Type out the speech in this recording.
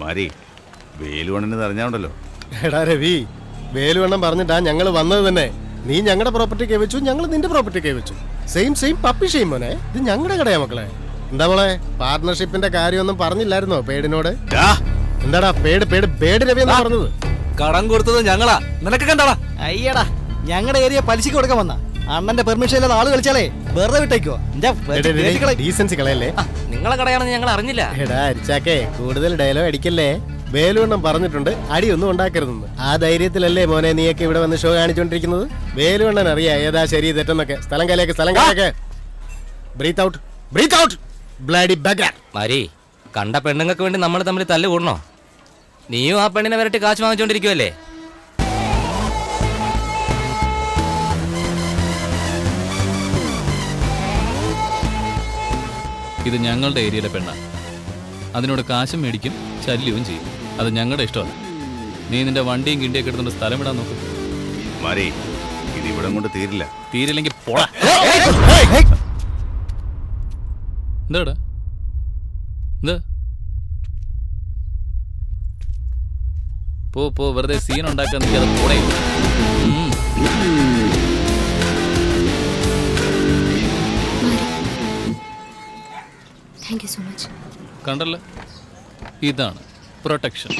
മാരി വേലുവണ്ണന് അറിഞ്ഞാണ്ടല്ലോ. എടാ രവി, വേലുവണ്ണം പറഞ്ഞിട്ടാ ഞങ്ങൾ വന്നത് തന്നെ. നീ ഞങ്ങളുടെ പ്രോപ്പർട്ടി കൈവച്ചു, ഞങ്ങൾ നിന്റെ പ്രോപ്പർട്ടി കൈവച്ചു. സെയിം പപ്പി ഷെയിം മോനെ. ഇത് ഞങ്ങളുടെ കടയാ മക്കളെ. എന്താ മോളെ, പാർട്ണർഷിപ്പിന്റെ കാര്യമൊന്നും പറഞ്ഞില്ലായിരുന്നോ പേടിനോട്? എന്താടാ പേട് രവി എന്നാ പറഞ്ഞത്? കടം കൊടുത്തത് ഞങ്ങളാ, നിനക്ക് കണ്ടാടാ? അയ്യടാ, ഞങ്ങളുടെ ഏരിയ പലിശക്ക് കൊടുക്കാൻ വന്ന അണ്ണന്റെ പെർമിഷൻ ഇല്ലാതെ ആള് കളിച്ചാലേ വെറുതെ വിട്ടേക്കോ. ഡീസൻസി കളയല്ലേ. നിങ്ങളെ കടയാണെന്ന് ഞങ്ങൾ അറിഞ്ഞില്ല. എടാ അരിച്ചാക്കേ, കൂടുതൽ ഡയലോഗ് അടിക്കല്ലേ. വേലുവണ്ണം പറഞ്ഞിട്ടുണ്ട് അടിയൊന്നും ഉണ്ടാക്കരുതെന്ന്. ആ ധൈര്യത്തിലല്ലേ മോനെ നീയൊക്കെ ഇവിടെ വന്ന് ഷോ കാണിച്ചോണ്ടിരിക്കുന്നത്? വേലുവണ്ണൻ അറിയാ ഏതാ ശരി തെറ്റെന്നൊക്കെ. സ്ഥലം കാലേക്ക്. Breath out bloody bugger. Mari, കണ്ട പെണ്ണുങ്ങൾക്ക് വേണ്ടി നമ്മൾ തമ്മിൽ തല്ല് കൂടണോ? നീയും ആ പെണ്ണിനെ വരട്ടി കാശ് വാങ്ങിച്ചോണ്ടിരിക്കുവല്ലേ? ഇത് ഞങ്ങളുടെ ഏരിയയിലെ പെണ്ണാണ്. അതിനോട് കാശും മേടിക്കും, ശല്യവും ചെയ്യും. അത് ഞങ്ങളുടെ ഇഷ്ടമല്ല. നീ നിന്റെ വണ്ടിയും കിണ്ടിയൊക്കെ എടുത്തുകൊണ്ട് സ്ഥലം വിടാൻ നോക്കും. മാരി, ഇത് ഇവിടെ കൊണ്ട് തീരില്ലെങ്കിൽ പോടാ. എന്താടാ എന്താ? പോ വെറുതെ സീൻ ഉണ്ടാക്കാൻ നിൽക്കാതെ പോടേ. Thank you so much. കണ്ടല്ലോ, ഇതാണ് പ്രൊട്ടക്ഷൻ.